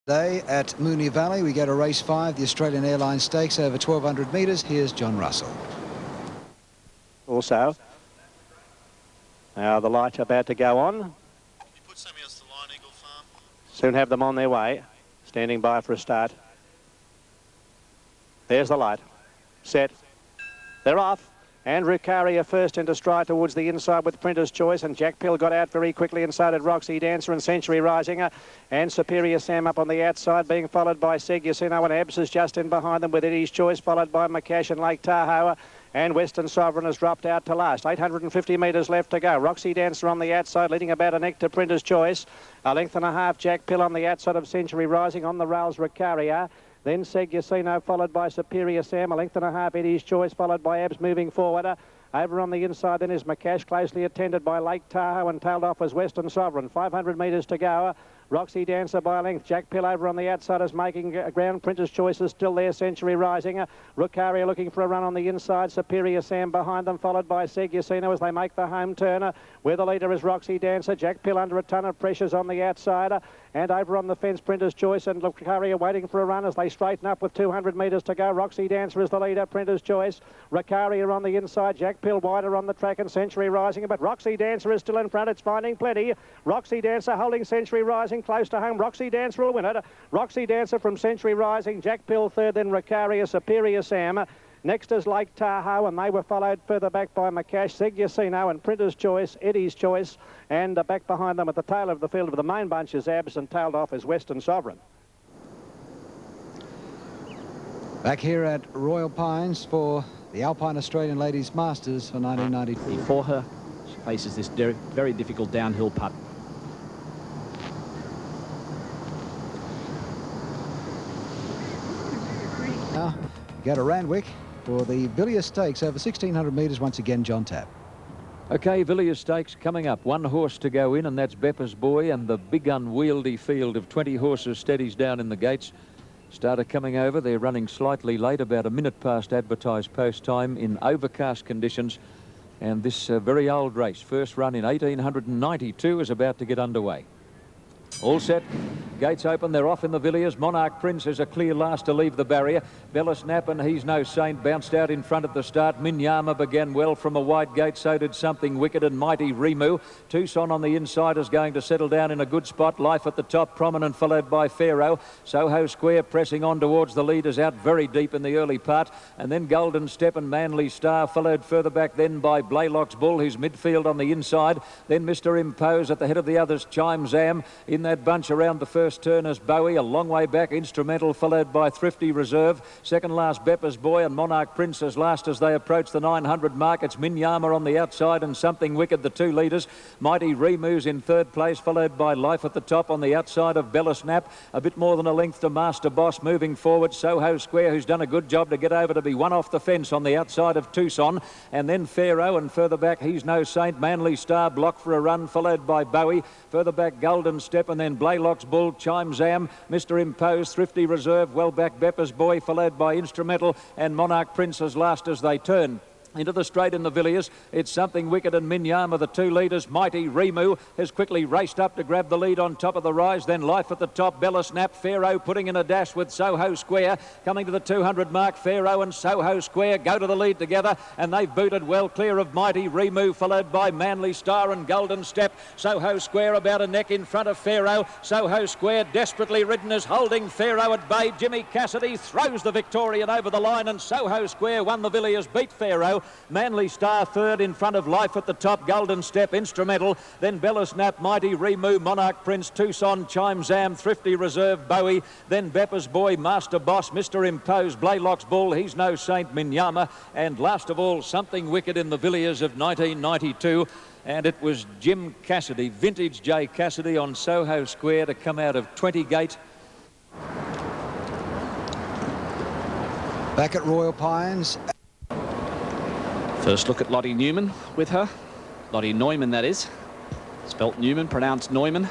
Today at Moonee Valley, we go to race 5, the Australian Airlines Stakes over 1,200 metres. Here's John Russell. Also, now the lights are about to go on. Can you put something else to the Line Eagle Farm? Soon have them on their way. Standing by for a start. There's the light. Set. They're off. And Rucaria first into stride towards the inside with Printer's Choice, and Jack Pill got out very quickly, and so did Roxy Dancer and Century Rising, and Superior Sam up on the outside, being followed by Segucino, and Abs is just in behind them with Eddie's Choice, followed by McCash and Lake Tahoe. And Western Sovereign has dropped out to last. 850 metres left to go. Roxy Dancer on the outside, leading about a neck to Printer's Choice. A length and a half, Jack Pill on the outside of Century Rising. On the rails, Rucaria. Then Segucino, followed by Superior Sam. A length and a half, Eddie's Choice, followed by Abs moving forward. Over on the inside then is McCash, closely attended by Lake Tahoe, and tailed off as Western Sovereign. 500 metres to go. Roxy Dancer by a length. Jack Pill over on the outside is making ground. Printer's Choice is still there. Century Rising. Rucaria looking for a run on the inside. Superior Sam behind them, followed by Segucino as they make the home turn. Where the leader is Roxy Dancer. Jack Pill under a ton of pressures on the outside. And over on the fence, Printer's Choice and Rucaria waiting for a run as they straighten up with 200 metres to go. Roxy Dancer is the leader. Printer's Choice. Rucaria on the inside. Jack Pill wider on the track and Century Rising. But Roxy Dancer is still in front. It's finding plenty. Roxy Dancer holding Century Rising close to home. Roxy Dancer will win it. Roxy Dancer from Century Rising. Jack Pill third, then Rucaria, Superior Sam. Next is Lake Tahoe, and they were followed further back by McCash, Segucino and Printer's Choice, Eddie's Choice, and back behind them at the tail of the field of the main bunch is Abs, and tailed off is Western Sovereign. Back here at Royal Pines for the Alpine Australian Ladies Masters for 1992. Before her, she faces this very difficult downhill putt. Now, we go to Randwick for the Villiers Stakes over 1,600 metres. Once again, John Tapp. OK, Villiers Stakes coming up. One horse to go in, and that's Beppa's Boy, and the big unwieldy field of 20 horses steadies down in the gates. Starter coming over. They're running slightly late, about a minute past advertised post time in overcast conditions. And this very old race, first run in 1892, is about to get underway. All set, gates open, they're off in the Villiers. Monarch Prince is a clear last to leave the barrier. Bella Snap and He's No Saint bounced out in front at the start. Minyama began well from a wide gate, so did Something Wicked and Mighty Remu. Tucson on the inside is going to settle down in a good spot. Life at the top, Prominent, followed by Pharaoh. Soho Square pressing on towards the leaders out very deep in the early part. And then Golden Step and Manly Star, followed further back then by Blaylock's Bull, who's midfield on the inside. Then Mr. Impose at the head of the others, Chime Zam. In that bunch around the first turn is Bowie, a long way back, Instrumental, followed by Thrifty Reserve. Second last, Beppa's Boy, and Monarch Prince as last as they approach the 900 mark. It's Minyama on the outside and Something Wicked, the two leaders. Mighty Remu's in third place, followed by Life at the top on the outside of Bella Snap. A bit more than a length to Master Boss moving forward. Soho Square, who's done a good job to get over to be one off the fence on the outside of Tucson. And then Pharaoh, and further back, He's No Saint. Manly Star, block for a run, followed by Bowie. Further back, Golden Step, and then Blaylock's Bull, Chime Zam, Mr. Impose, Thrifty Reserve, well back Beppa's Boy, followed by Instrumental, and Monarch Prince as last as they turn. Into the straight in the Villiers, it's Something Wicked and Minyama, the two leaders. Mighty Remu has quickly raced up to grab the lead on top of the rise. Then Life at the top, Bella Snap, Pharaoh putting in a dash with Soho Square. Coming to the 200 mark, Pharaoh and Soho Square go to the lead together, and they've booted well clear of Mighty Remu, followed by Manly Star and Golden Step. Soho Square about a neck in front of Pharaoh. Soho Square desperately ridden is holding Pharaoh at bay. Jimmy Cassidy throws the Victorian over the line, and Soho Square won the Villiers, beat Pharaoh. Manly Star third in front of Life at the top, Golden Step, Instrumental, then Bella Snap, Mighty Remu, Monarch Prince, Tucson, Chime Zam, Thrifty Reserve, Bowie, then Beppa's Boy, Master Boss, Mr. Impose, Blaylock's Bull, He's No Saint, Minyama, and last of all, Something Wicked in the Villiers of 1992. And it was Jim Cassidy, vintage J Cassidy, on Soho Square to come out of 20 gate. Back at Royal Pines. First look at Lottie Newman with her. Lottie Neumann, that is. Spelt Newman, pronounced Neumann.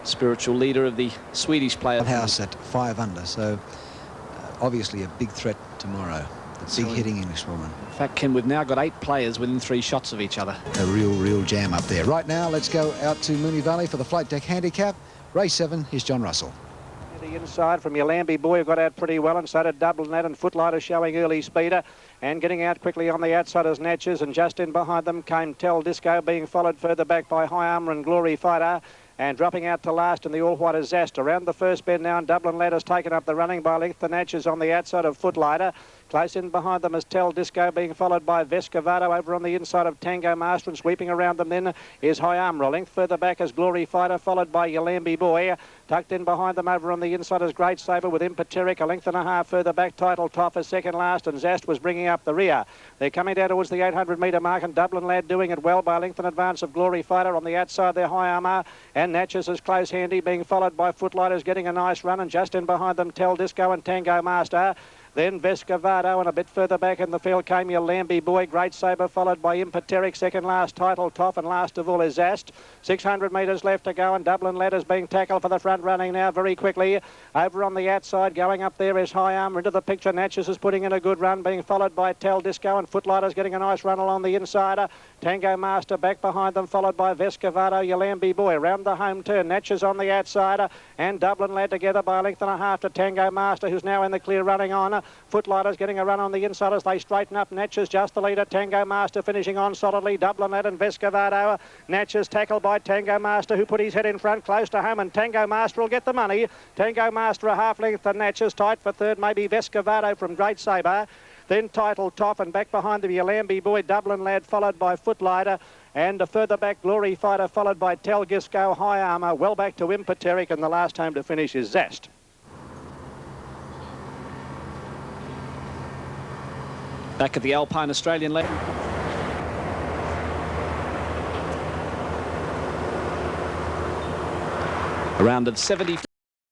Spiritual leader of the Swedish player. House at 5 under, so obviously a big threat tomorrow. The big hitting Englishwoman. In fact, Ken, we've now got 8 players within 3 shots of each other. A real jam up there. Right now, let's go out to Moonee Valley for the Flight Deck Handicap. Race 7, here's John Russell. The inside from Yalambee Boy, who got out pretty well, and so did Dublin Lad, and Footlighter showing early speeder. And getting out quickly on the outside is Natchez, and just in behind them came Tell Disco, being followed further back by High Armour and Glory Fighter. And dropping out to last in the all-white is Zast. Around the first bend now, and Dublin Lad has taken up the running by length. The Natchez on the outside of Footlighter. Close in behind them is Tell Disco, being followed by Vescovado over on the inside of Tango Master, and sweeping around them then is High Armour. A length further back is Glory Fighter, followed by Yalambee Boy. Tucked in behind them over on the inside is Great Saber with Impeteric. A length and a half further back, Title Toff is second last, and Zast was bringing up the rear. They're coming down towards the 800-metre mark, and Dublin Lad doing it well by a length in advance of Glory Fighter. On the outside there, High Armour, and Natchez is close handy, being followed by Footlighters getting a nice run, and just in behind them Tell Disco and Tango Master. Then Vescovado, and a bit further back in the field came Yalambee Boy. Great Saber followed by Impeteric. Second last, Title Toff, and last of all is Zast. 600 metres left to go, and Dublin Lad is being tackled for the front running now very quickly. Over on the outside, going up there is High Armour into the picture. Natchez is putting in a good run, being followed by Tell Disco, and Footlighters getting a nice run along the inside. Tango Master back behind them, followed by Vescovado, Yalambee Boy. Round the home turn, Natchez on the outside, and Dublin Lad together by a length and a half to Tango Master, who's now in the clear running on. Footlighters getting a run on the inside as they straighten up. Natchez just the leader. Tango Master finishing on solidly. Dublin Lad and Vescovado. Natchez tackled by Tango Master, who put his head in front close to home, and Tango Master will get the money. Tango Master a half length to Natchez. Tight for third, maybe Vescovado from Great Saber. Then Title Toff, and back behind the Yalambee Boy, Dublin Lad, followed by Footlighter. And a further back, Glory Fighter, followed by Tell Disco, High Armour, well back to Impeteric, and the last home to finish is Zast. Back at the Alpine Australian leg. Around at 70.